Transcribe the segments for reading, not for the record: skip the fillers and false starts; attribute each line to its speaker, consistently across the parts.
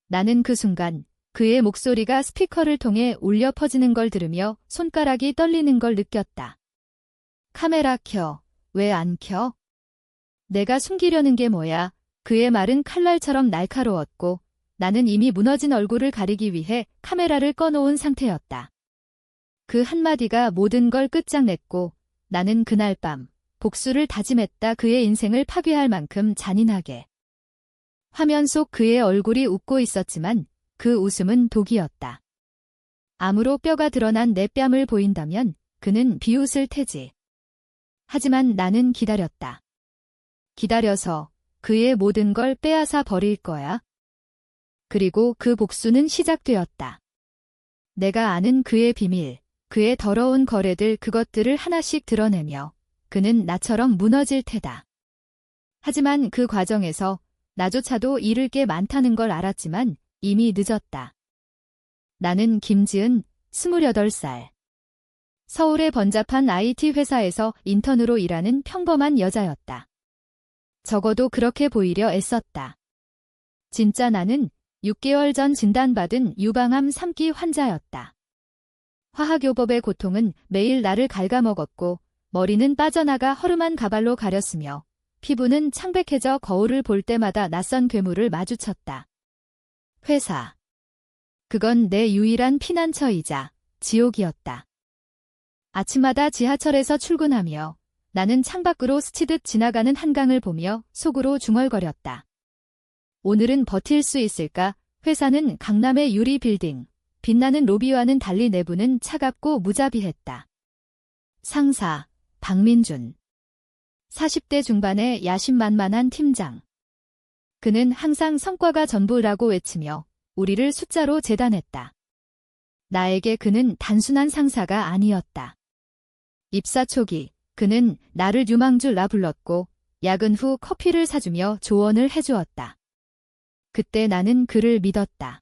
Speaker 1: 나는 그 순간 그의 목소리가 스피커를 통해 울려 퍼지는 걸 들으며 손가락이 떨리는 걸 느꼈다. 카메라 켜. 왜 안 켜? 내가 숨기려는 게 뭐야? 그의 말은 칼날처럼 날카로웠고 나는 이미 무너진 얼굴을 가리기 위해 카메라를 꺼놓은 상태였다. 그 한마디가 모든 걸 끝장냈고 나는 그날 밤 복수를 다짐했다. 그의 인생을 파괴할 만큼 잔인하게. 화면 속 그의 얼굴이 웃고 있었지만 그 웃음은 독이었다. 암으로 뼈가 드러난 내 뺨을 보인다면 그는 비웃을 테지. 하지만 나는 기다렸다. 기다려서 그의 모든 걸 빼앗아 버릴 거야. 그리고 그 복수는 시작되었다. 내가 아는 그의 비밀, 그의 더러운 거래들 그것들을 하나씩 드러내며 그는 나처럼 무너질 테다. 하지만 그 과정에서 나조차도 잃을 게 많다는 걸 알았지만 이미 늦었다. 나는 김지은, 28살. 서울의 번잡한 IT 회사에서 인턴으로 일하는 평범한 여자였다. 적어도 그렇게 보이려 애썼다. 진짜 나는 6개월 전 진단받은 유방암 3기 환자였다. 화학요법의 고통은 매일 나를 갉아먹었고 머리는 빠져나가 허름한 가발로 가렸으며 피부는 창백해져 거울을 볼 때마다 낯선 괴물을 마주쳤다. 회사. 그건 내 유일한 피난처이자 지옥이었다. 아침마다 지하철에서 출근하며 나는 창밖으로 스치듯 지나가는 한강을 보며 속으로 중얼거렸다. 오늘은 버틸 수 있을까? 회사는 강남의 유리 빌딩. 빛나는 로비와는 달리 내부는 차갑고 무자비했다. 상사, 박민준. 40대 중반의 야심만만한 팀장. 그는 항상 성과가 전부라고 외치며 우리를 숫자로 재단했다. 나에게 그는 단순한 상사가 아니었다. 입사 초기 그는 나를 유망주라 불렀고 야근 후 커피를 사주며 조언을 해주었다. 그때 나는 그를 믿었다.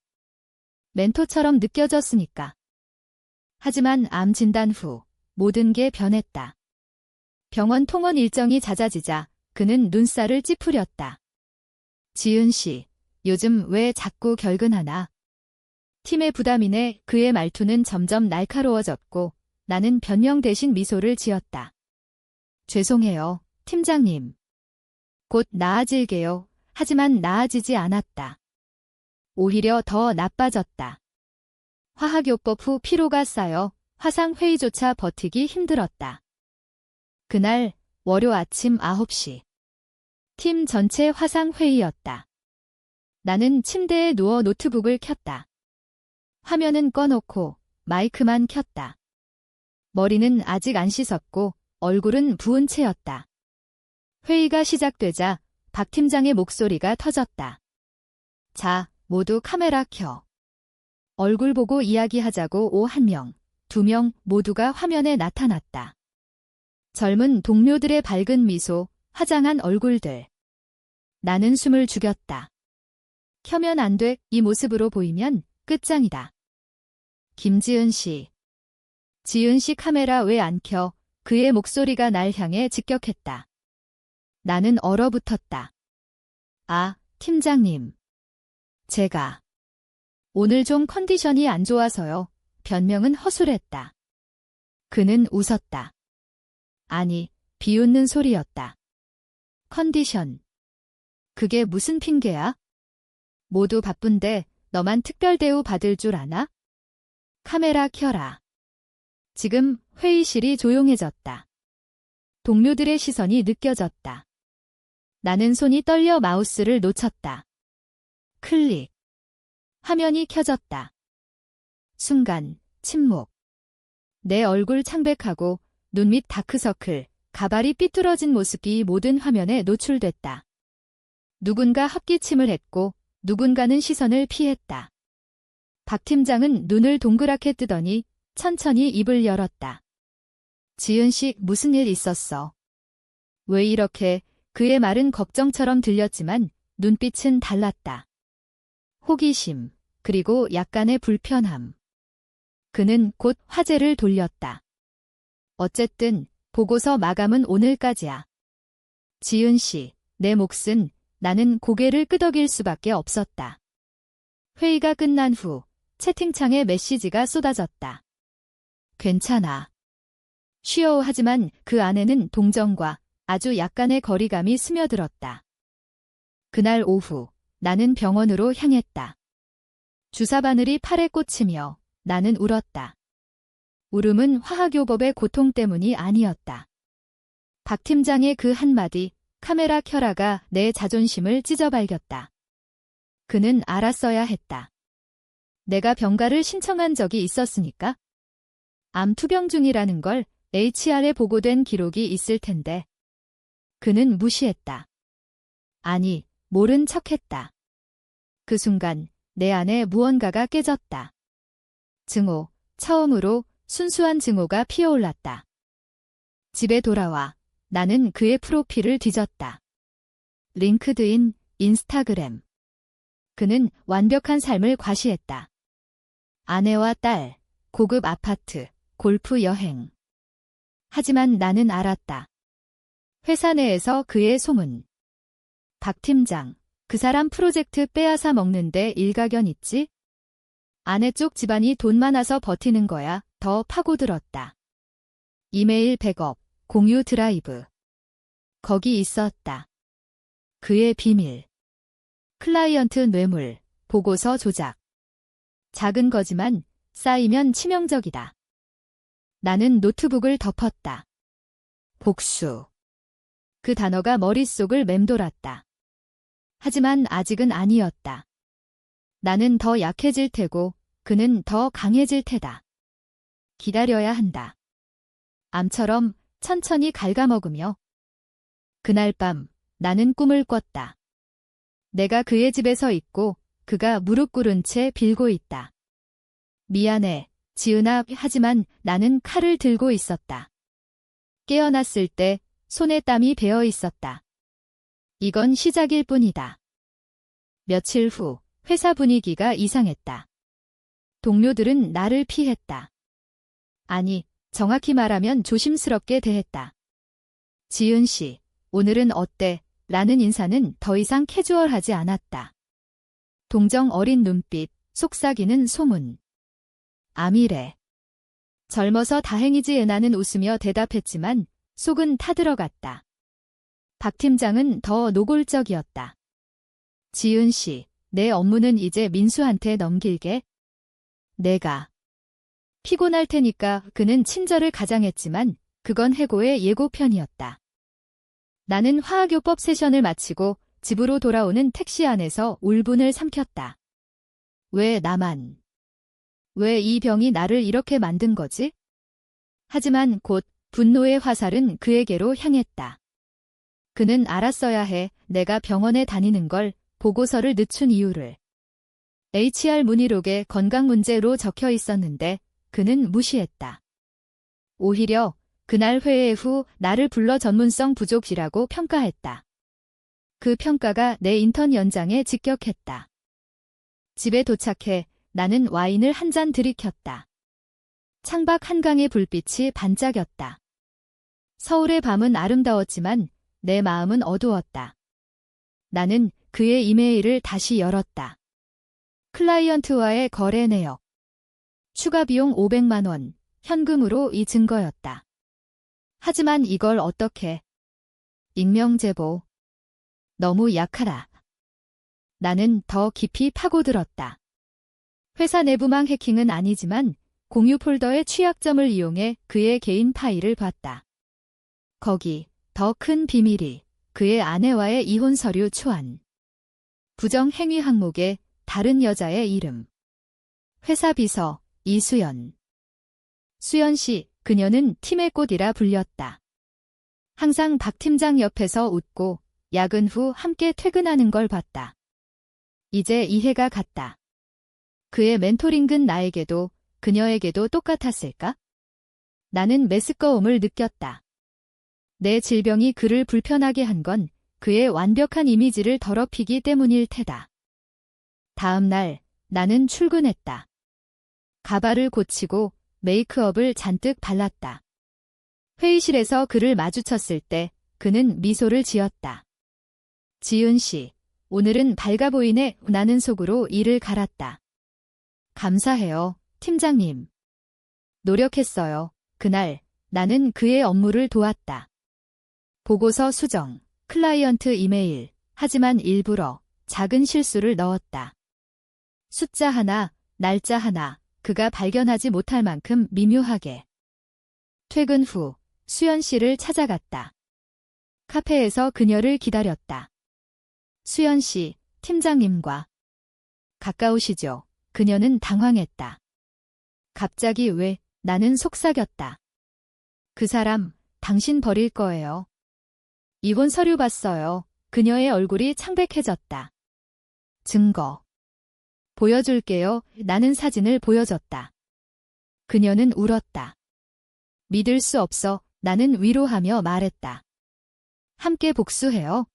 Speaker 1: 멘토처럼 느껴졌으니까. 하지만 암 진단 후 모든 게 변했다. 병원 통원 일정이 잦아지자 그는 눈살을 찌푸렸다. 지은 씨, 요즘 왜 자꾸 결근하나? 팀의 부담이네. 그의 말투는 점점 날카로워졌고 나는 변명 대신 미소를 지었다. 죄송해요, 팀장님. 곧 나아질게요. 하지만 나아지지 않았다. 오히려 더 나빠졌다. 화학요법 후 피로가 쌓여 화상회의조차 버티기 힘들었다. 그날 월요 아침 9시. 팀 전체 화상회의였다. 나는 침대에 누워 노트북을 켰다. 화면은 꺼놓고 마이크만 켰다. 머리는 아직 안 씻었고 얼굴은 부은 채였다. 회의가 시작되자 박 팀장의 목소리가 터졌다. 자, 모두 카메라 켜. 얼굴 보고 이야기하자고. 1명, 2명 모두가 화면에 나타났다. 젊은 동료들의 밝은 미소, 화장한 얼굴들. 나는 숨을 죽였다. 켜면 안 돼. 이 모습으로 보이면 끝장이다. 김지은 씨. 지은 씨 카메라 왜 안 켜? 그의 목소리가 날 향해 직격했다. 나는 얼어붙었다. 아, 팀장님. 제가 오늘 좀 컨디션이 안 좋아서요. 변명은 허술했다. 그는 웃었다. 아니, 비웃는 소리였다. 컨디션. 그게 무슨 핑계야? 모두 바쁜데 너만 특별 대우 받을 줄 아나? 카메라 켜라. 지금 회의실이 조용해졌다. 동료들의 시선이 느껴졌다. 나는 손이 떨려 마우스를 놓쳤다. 클릭. 화면이 켜졌다. 순간 침묵. 내 얼굴 창백하고 눈 밑 다크서클, 가발이 삐뚤어진 모습이 모든 화면에 노출됐다. 누군가 헛기침을 했고 누군가는 시선을 피했다. 박 팀장은 눈을 동그랗게 뜨더니 천천히 입을 열었다. 지은 씨, 무슨 일 있었어? 왜 이렇게? 그의 말은 걱정처럼 들렸지만 눈빛은 달랐다. 호기심, 그리고 약간의 불편함. 그는 곧 화제를 돌렸다. 어쨌든 보고서 마감은 오늘까지야. 지은 씨, 내 몫은. 나는 고개를 끄덕일 수밖에 없었다. 회의가 끝난 후 채팅창에 메시지가 쏟아졌다. 괜찮아. 쉬어 하지만 그 안에는 동정과 아주 약간의 거리감이 스며들었다. 그날 오후 나는 병원으로 향했다. 주사바늘이 팔에 꽂히며 나는 울었다. 울음은 화학요법의 고통 때문이 아니었다. 박 팀장의 그 한마디 카메라 켜라가 내 자존심을 찢어발겼다. 그는 알았어야 했다. 내가 병가를 신청한 적이 있었으니까. 암 투병 중이라는 걸 HR에 보고된 기록이 있을 텐데. 그는 무시했다. 아니, 모른 척했다. 그 순간 내 안에 무언가가 깨졌다. 증오, 처음으로 순수한 증오가 피어올랐다. 집에 돌아와 나는 그의 프로필을 뒤졌다. 링크드인, 인스타그램. 그는 완벽한 삶을 과시했다. 아내와 딸, 고급 아파트, 골프 여행. 하지만 나는 알았다. 회사 내에서 그의 소문. 박 팀장, 그 사람 프로젝트 빼앗아 먹는데 일가견 있지? 아내 쪽 집안이 돈 많아서 버티는 거야. 더 파고들었다. 이메일 백업, 공유 드라이브. 거기 있었다. 그의 비밀. 클라이언트 뇌물, 보고서 조작. 작은 거지만 쌓이면 치명적이다. 나는 노트북을 덮었다. 복수. 그 단어가 머릿속을 맴돌았다. 하지만 아직은 아니었다. 나는 더 약해질 테고 그는 더 강해질 테다. 기다려야 한다. 암처럼 천천히 갉아먹으며. 그날 밤 나는 꿈을 꿨다. 내가 그의 집에 서 있고 그가 무릎 꿇은 채 빌고 있다. 미안해, 지은아. 하지만 나는 칼을 들고 있었다. 깨어났을 때 손에 땀이 배어 있었다. 이건 시작일 뿐이다. 며칠 후 회사 분위기가 이상했다. 동료들은 나를 피했다. 아니, 정확히 말하면 조심스럽게 대했다. 지은 씨, 오늘은 어때? 라는 인사는 더 이상 캐주얼하지 않았다. 동정 어린 눈빛, 속삭이는 소문. 암이래. 젊어서 다행이지. 나는 웃으며 대답했지만 속은 타들어갔다. 박 팀장은 더 노골적이었다. 지은 씨, 내 업무는 이제 민수한테 넘길게. 내가. 피곤할 테니까. 그는 친절을 가장했지만 그건 해고의 예고편이었다. 나는 화학요법 세션을 마치고 집으로 돌아오는 택시 안에서 울분을 삼켰다. 왜 나만? 왜 이 병이 나를 이렇게 만든 거지? 하지만 곧 분노의 화살은 그에게로 향했다. 그는 알았어야 해. 내가 병원에 다니는 걸, 보고서를 늦춘 이유를. HR 문의록에 건강 문제로 적혀 있었는데 그는 무시했다. 오히려 그날 회의 후 나를 불러 전문성 부족이라고 평가했다. 그 평가가 내 인턴 연장에 직격했다. 집에 도착해 나는 와인을 한 잔 들이켰다. 창밖 한강의 불빛이 반짝였다. 서울의 밤은 아름다웠지만 내 마음은 어두웠다. 나는 그의 이메일을 다시 열었다. 클라이언트와의 거래 내역. 추가 비용 500만 원, 현금으로 이 증거였다. 하지만 이걸 어떻게? 익명 제보. 너무 약하다. 나는 더 깊이 파고들었다. 회사 내부망 해킹은 아니지만 공유 폴더의 취약점을 이용해 그의 개인 파일을 봤다. 거기 더 큰 비밀이 그의 아내와의 이혼 서류 초안. 부정 행위 항목에 다른 여자의 이름. 회사 비서 이수연. 수연 씨, 그녀는 팀의 꽃이라 불렸다. 항상 박 팀장 옆에서 웃고 야근 후 함께 퇴근하는 걸 봤다. 이제 이해가 갔다. 그의 멘토링은 나에게도 그녀에게도 똑같았을까? 나는 메스꺼움을 느꼈다. 내 질병이 그를 불편하게 한 건 그의 완벽한 이미지를 더럽히기 때문일 테다. 다음 날 나는 출근했다. 가발을 고치고 메이크업을 잔뜩 발랐다. 회의실에서 그를 마주쳤을 때 그는 미소를 지었다. 지은 씨, 오늘은 밝아 보이네. 나는 속으로 이를 갈았다. 감사해요, 팀장님. 노력했어요. 그날 나는 그의 업무를 도왔다. 보고서 수정, 클라이언트 이메일, 하지만 일부러 작은 실수를 넣었다. 숫자 하나, 날짜 하나, 그가 발견하지 못할 만큼 미묘하게. 퇴근 후 수연 씨를 찾아갔다. 카페에서 그녀를 기다렸다. 수연 씨, 팀장님과 가까우시죠? 그녀는 당황했다. 갑자기 왜? 나는 속삭였다. 그 사람, 당신 버릴 거예요. 이혼 서류 봤어요. 그녀의 얼굴이 창백해졌다. 증거. 보여줄게요. 나는 사진을 보여줬다. 그녀는 울었다. 믿을 수 없어. 나는 위로하며 말했다. 함께 복수해요.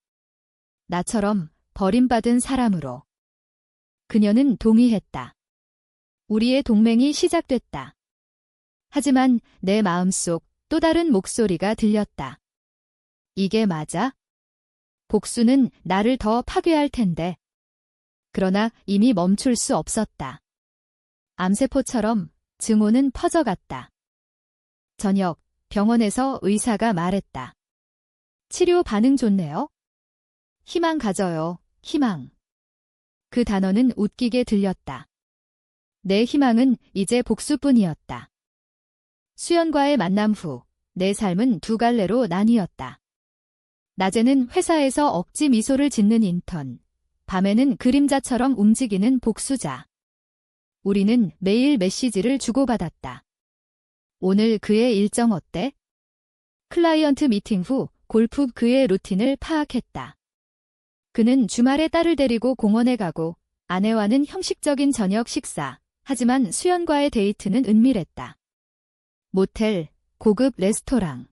Speaker 1: 나처럼 버림받은 사람으로. 그녀는 동의했다. 우리의 동맹이 시작됐다. 하지만 내 마음속 또 다른 목소리가 들렸다. 이게 맞아? 복수는 나를 더 파괴할 텐데. 그러나 이미 멈출 수 없었다. 암세포처럼 증오는 퍼져갔다. 저녁, 병원에서 의사가 말했다. 치료 반응 좋네요. 희망 가져요, 희망. 그 단어는 웃기게 들렸다. 내 희망은 이제 복수뿐이었다. 수연과의 만남 후 내 삶은 두 갈래로 나뉘었다. 낮에는 회사에서 억지 미소를 짓는 인턴, 밤에는 그림자처럼 움직이는 복수자. 우리는 매일 메시지를 주고받았다. 오늘 그의 일정 어때? 클라이언트 미팅 후 골프 그의 루틴을 파악했다. 그는 주말에 딸을 데리고 공원에 가고 아내와는 형식적인 저녁 식사, 하지만 수연과의 데이트는 은밀했다. 모텔, 고급 레스토랑.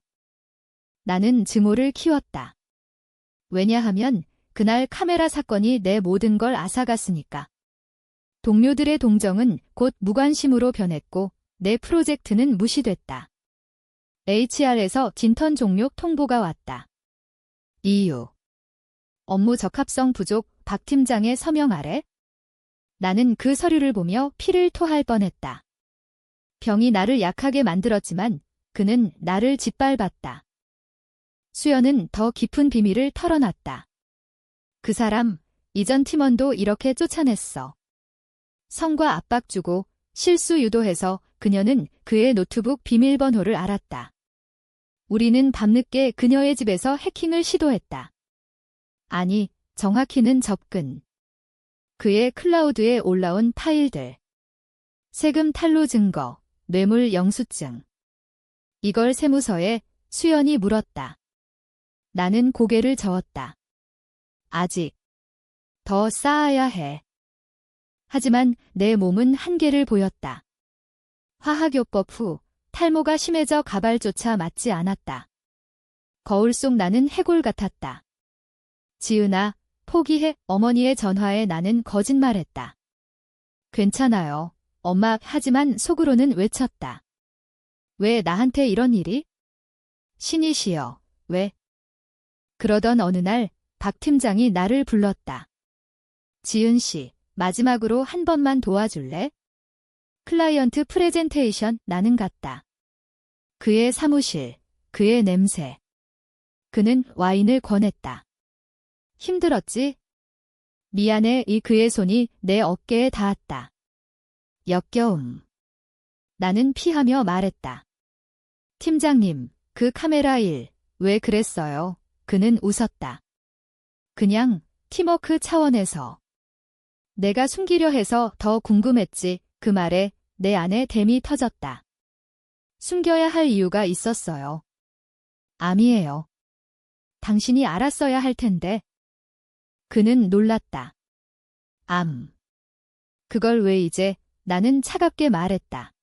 Speaker 1: 나는 증오를 키웠다. 왜냐하면 그날 카메라 사건이 내 모든 걸 앗아갔으니까. 동료들의 동정은 곧 무관심으로 변했고 내 프로젝트는 무시됐다. HR에서 진턴 종료 통보가 왔다. 이유. 업무 적합성 부족 박 팀장의 서명 아래? 나는 그 서류를 보며 피를 토할 뻔했다. 병이 나를 약하게 만들었지만 그는 나를 짓밟았다. 수연은 더 깊은 비밀을 털어놨다. 그 사람, 이전 팀원도 이렇게 쫓아냈어. 성과 압박 주고 실수 유도해서 그녀는 그의 노트북 비밀번호를 알았다. 우리는 밤늦게 그녀의 집에서 해킹을 시도했다. 아니, 정확히는 접근. 그의 클라우드에 올라온 파일들. 세금 탈루 증거, 뇌물 영수증. 이걸 세무서에 수연이 물었다. 나는 고개를 저었다. 아직 더 쌓아야 해. 하지만 내 몸은 한계를 보였다. 화학요법 후 탈모가 심해져 가발조차 맞지 않았다. 거울 속 나는 해골 같았다. 지은아, 포기해. 어머니의 전화에 나는 거짓말했다. 괜찮아요, 엄마. 하지만 속으로는 외쳤다. 왜 나한테 이런 일이? 신이시여, 왜? 그러던 어느 날 박 팀장이 나를 불렀다. 지은 씨, 마지막으로 한 번만 도와줄래? 클라이언트 프레젠테이션. 나는 갔다. 그의 사무실, 그의 냄새. 그는 와인을 권했다. 힘들었지? 미안해. 이 그의 손이 내 어깨에 닿았다. 역겨움. 나는 피하며 말했다. 팀장님, 그 카메라 일, 왜 그랬어요? 그는 웃었다. 그냥 팀워크 차원에서. 내가 숨기려 해서 더 궁금했지. 그 말에 내 안에 댐이 터졌다. 숨겨야 할 이유가 있었어요. 암이에요. 당신이 알았어야 할 텐데. 그는 놀랐다. 암. 그걸 왜 이제? 나는 차갑게 말했다.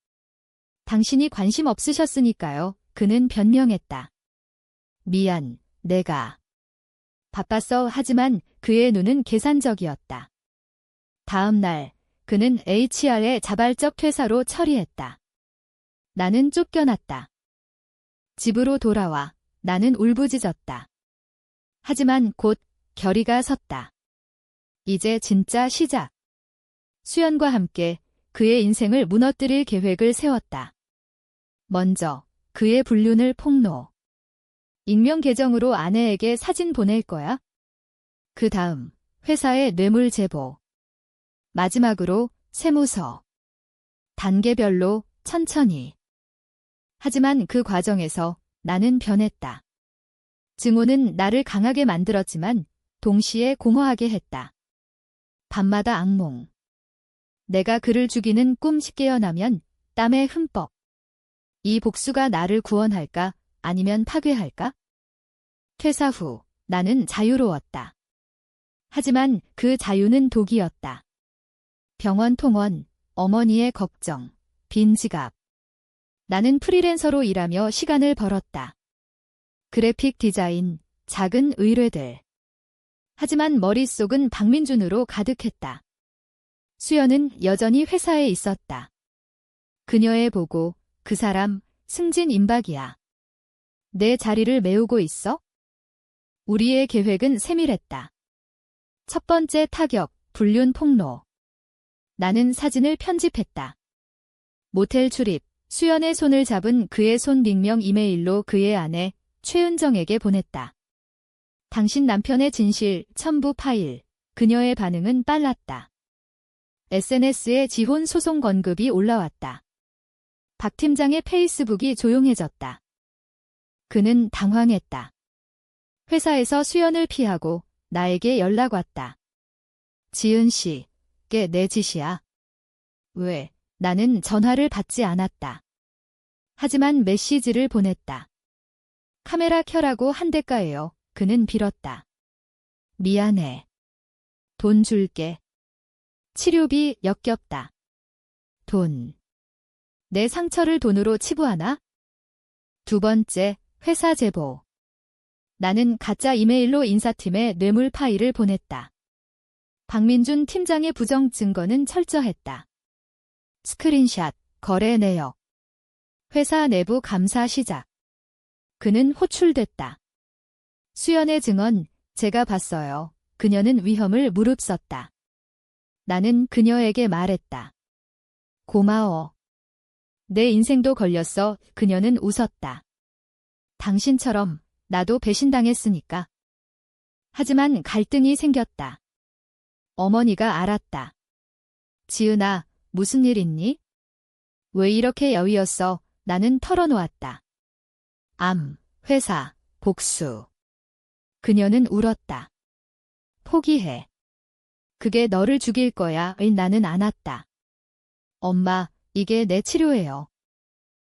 Speaker 1: 당신이 관심 없으셨으니까요. 그는 변명했다. 미안, 내가 바빴어. 하지만 그의 눈은 계산적이었다. 다음 날, 그는 HR의 자발적 퇴사로 처리했다. 나는 쫓겨났다. 집으로 돌아와 나는 울부짖었다. 하지만 곧 결의가 섰다. 이제 진짜 시작. 수연과 함께 그의 인생을 무너뜨릴 계획을 세웠다. 먼저 그의 불륜을 폭로. 익명 계정으로 아내에게 사진 보낼 거야? 그 다음 회사의 뇌물 제보. 마지막으로 세무서. 단계별로 천천히. 하지만 그 과정에서 나는 변했다. 증오는 나를 강하게 만들었지만 동시에 공허하게 했다. 밤마다 악몽. 내가 그를 죽이는 꿈 깨어나면 땀에 흠뻑. 이 복수가 나를 구원할까 아니면 파괴할까? 퇴사 후 나는 자유로웠다. 하지만 그 자유는 독이었다. 병원 통원, 어머니의 걱정, 빈 지갑. 나는 프리랜서로 일하며 시간을 벌었다. 그래픽 디자인, 작은 의뢰들. 하지만 머릿속은 박민준으로 가득했다. 수연은 여전히 회사에 있었다. 그녀의 보고 그 사람 승진 임박이야. 내 자리를 메우고 있어? 우리의 계획은 세밀했다. 첫 번째 타격, 불륜 폭로. 나는 사진을 편집했다. 모텔 출입, 수연의 손을 잡은 그의 손 익명 이메일로 그의 아내 최은정에게 보냈다. 당신 남편의 진실 첨부 파일. 그녀의 반응은 빨랐다. SNS에 지혼 소송 건급이 올라왔다. 박 팀장의 페이스북이 조용해졌다. 그는 당황했다. 회사에서 수연을 피하고 나에게 연락 왔다. 지은 씨께 내 짓이야. 왜? 나는 전화를 받지 않았다. 하지만 메시지를 보냈다. 카메라 켜라고 한 대가예요. 그는 빌었다. 미안해. 돈 줄게. 치료비 역겹다. 돈. 내 상처를 돈으로 치부하나? 두 번째, 회사 제보. 나는 가짜 이메일로 인사팀에 뇌물 파일을 보냈다. 박민준 팀장의 부정 증거는 철저했다. 스크린샷, 거래 내역. 회사 내부 감사 시작. 그는 호출됐다. 수연의 증언, 제가 봤어요. 그녀는 위험을 무릅썼다. 나는 그녀에게 말했다. 고마워. 내 인생도 걸렸어. 그녀는 웃었다. 당신처럼 나도 배신당했으니까. 하지만 갈등이 생겼다. 어머니가 알았다. 지은아, 무슨 일 있니? 왜 이렇게 여위었어? 나는 털어놓았다. 암, 회사, 복수. 그녀는 울었다. 포기해. 그게 너를 죽일 거야. 나는 안았다. 엄마, 이게 내 치료예요.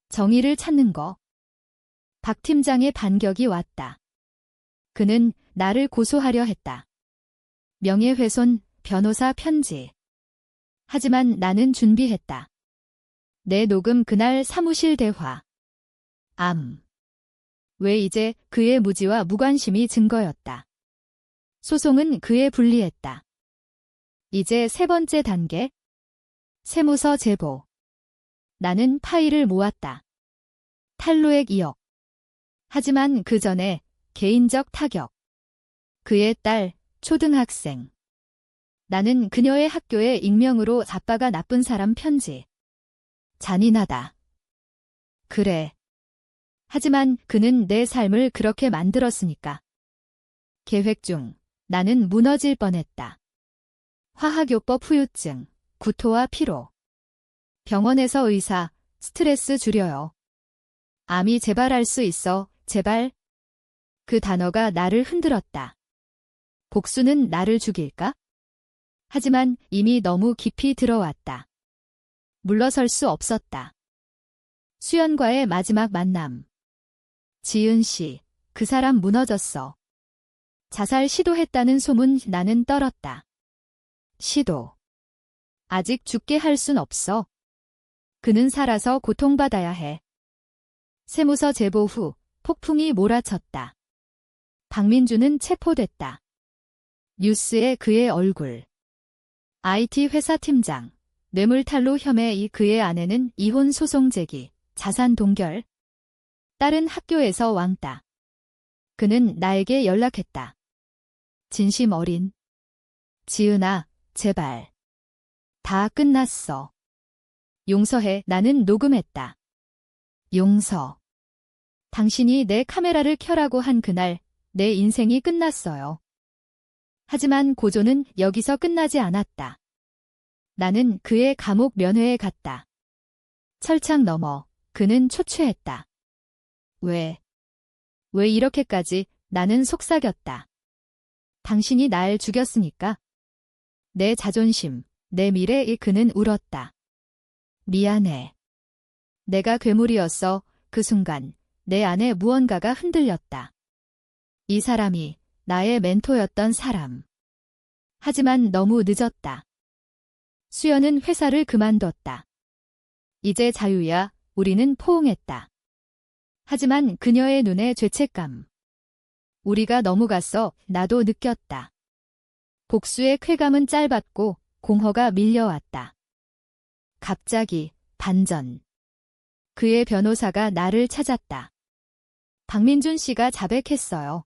Speaker 1: 정의를 찾는 거. 박 팀장의 반격이 왔다. 그는 나를 고소하려 했다. 명예훼손, 변호사 편지. 하지만 나는 준비했다. 내 녹음 그날 사무실 대화. 암. 왜 이제 그의 무지와 무관심이 증거였다. 소송은 그에 불리했다. 이제 세 번째 단계. 세무서 제보. 나는 파일을 모았다. 탈루액 2억. 하지만 그 전에 개인적 타격. 그의 딸, 초등학생. 나는 그녀의 학교에 익명으로 아빠가 나쁜 사람 편지. 잔인하다. 그래. 하지만 그는 내 삶을 그렇게 만들었으니까. 계획 중 나는 무너질 뻔했다. 화학요법 후유증, 구토와 피로. 병원에서 의사, 스트레스 줄여요. 암이 재발할 수 있어, 제발. 그 단어가 나를 흔들었다. 복수는 나를 죽일까? 하지만 이미 너무 깊이 들어왔다. 물러설 수 없었다. 수연과의 마지막 만남. 지은 씨, 그 사람 무너졌어. 자살 시도했다는 소문 나는 떨었다. 시도. 아직 죽게 할 순 없어. 그는 살아서 고통받아야 해. 세무서 제보 후 폭풍이 몰아쳤다. 박민주는 체포됐다. 뉴스에 그의 얼굴. IT 회사 팀장. 뇌물탈루 혐의 그의 아내는 이혼 소송 제기, 자산 동결. 딸은 학교에서 왕따. 그는 나에게 연락했다. 진심 어린 지은아, 제발. 다 끝났어. 용서해. 나는 녹음했다. 용서. 당신이 내 카메라를 켜라고 한 그날 내 인생이 끝났어요. 하지만 고조는 여기서 끝나지 않았다. 나는 그의 감옥 면회에 갔다. 철창 너머 그는 초췌했다. 왜 이렇게까지? 나는 속삭였다. 당신이 날 죽였으니까. 내 자존심, 내 미래에. 그는 울었다. 미안해. 내가 괴물이었어. 그 순간 내 안에 무언가가 흔들렸다. 이 사람이 나의 멘토였던 사람. 하지만 너무 늦었다. 수연은 회사를 그만뒀다. 이제 자유야. 우리는 포옹했다. 하지만 그녀의 눈에 죄책감. 우리가 넘어갔어. 나도 느꼈다. 복수의 쾌감은 짧았고 공허가 밀려왔다. 갑자기 반전. 그의 변호사가 나를 찾았다. 박민준 씨가 자백했어요.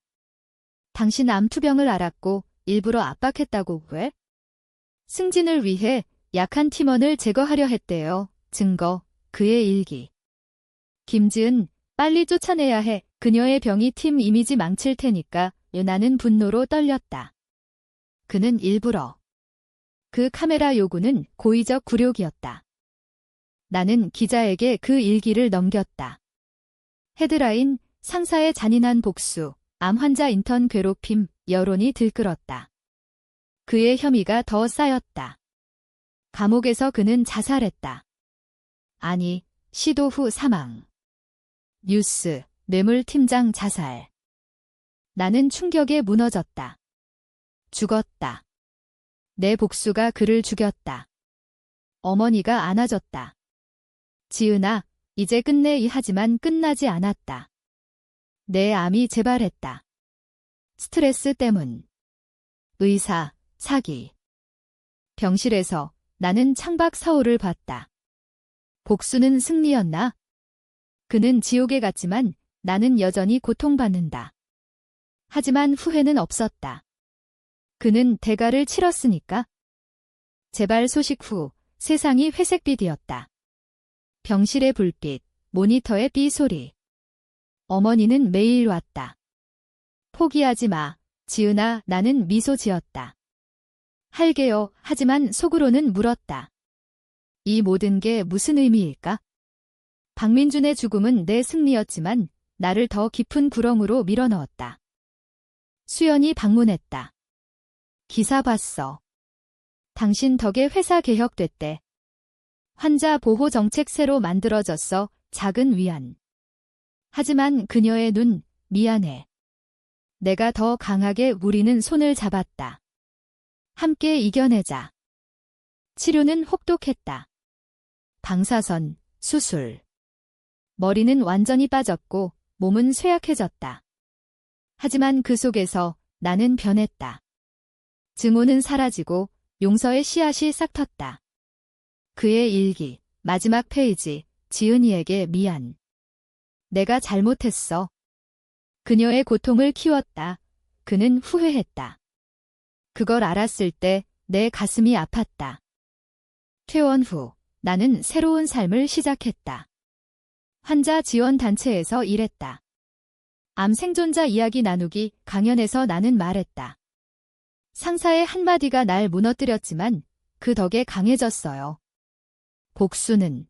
Speaker 1: 당신 암투병을 앓았고 일부러 압박했다고. 왜? 승진을 위해 약한 팀원을 제거하려 했대요. 증거, 그의 일기. 김지은, 빨리 쫓아내야 해. 그녀의 병이 팀 이미지 망칠 테니까. 나는 분노로 떨렸다. 그는 일부러. 그 카메라 요구는 고의적 굴욕이었다. 나는 기자에게 그 일기를 넘겼다. 헤드라인, 상사의 잔인한 복수, 암 환자 인턴 괴롭힘, 여론이 들끓었다. 그의 혐의가 더 쌓였다. 감옥에서 그는 자살했다. 아니, 시도 후 사망. 뉴스, 뇌물팀장 자살. 나는 충격에 무너졌다. 죽었다. 내 복수가 그를 죽였다. 어머니가 안아줬다. 지은아, 이제 끝내. 하지만 끝나지 않았다. 내 암이 재발했다. 스트레스 때문. 의사, 사기. 병실에서 나는 창밖 서울을 봤다. 복수는 승리였나? 그는 지옥에 갔지만 나는 여전히 고통받는다. 하지만 후회는 없었다. 그는 대가를 치렀으니까. 재발 소식 후 세상이 회색빛이었다. 병실의 불빛, 모니터의 삐 소리. 어머니는 매일 왔다. 포기하지 마, 지은아. 나는 미소 지었다. 할게요. 하지만 속으로는 물었다. 이 모든 게 무슨 의미일까? 박민준의 죽음은 내 승리였지만 나를 더 깊은 구렁으로 밀어넣었다. 수연이 방문했다. 기사 봤어. 당신 덕에 회사 개혁됐대. 환자 보호 정책 새로 만들어졌어. 작은 위안. 하지만 그녀의 눈, 미안해. 내가 더 강하게. 우리는 손을 잡았다. 함께 이겨내자. 치료는 혹독했다. 방사선, 수술. 머리는 완전히 빠졌고 몸은 쇠약해졌다. 하지만 그 속에서 나는 변했다. 증오는 사라지고 용서의 씨앗이 싹 텄다. 그의 일기, 마지막 페이지. 지은이에게 미안. 내가 잘못했어. 그녀의 고통을 키웠다. 그는 후회했다. 그걸 알았을 때 내 가슴이 아팠다. 퇴원 후 나는 새로운 삶을 시작했다. 환자 지원 단체에서 일했다. 암 생존자 이야기 나누기 강연에서 나는 말했다. 상사의 한마디가 날 무너뜨렸지만 그 덕에 강해졌어요. 복수는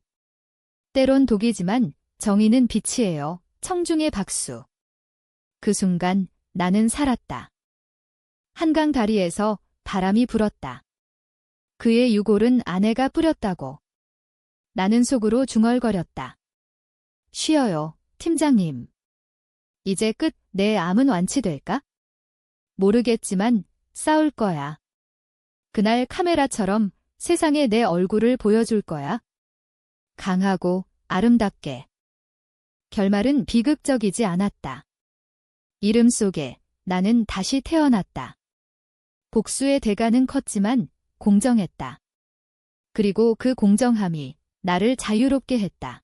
Speaker 1: 때론 독이지만 정의는 빛이에요. 청중의 박수. 그 순간 나는 살았다. 한강 다리에서 바람이 불었다. 그의 유골은 아내가 뿌렸다고. 나는 속으로 중얼거렸다. 쉬어요, 팀장님. 이제 끝. 내 암은 완치될까? 모르겠지만 싸울 거야. 그날 카메라처럼 세상에 내 얼굴을 보여줄 거야. 강하고 아름답게. 결말은 비극적이지 않았다. 이름 속에 나는 다시 태어났다. 복수의 대가는 컸지만 공정했다. 그리고 그 공정함이 나를 자유롭게 했다.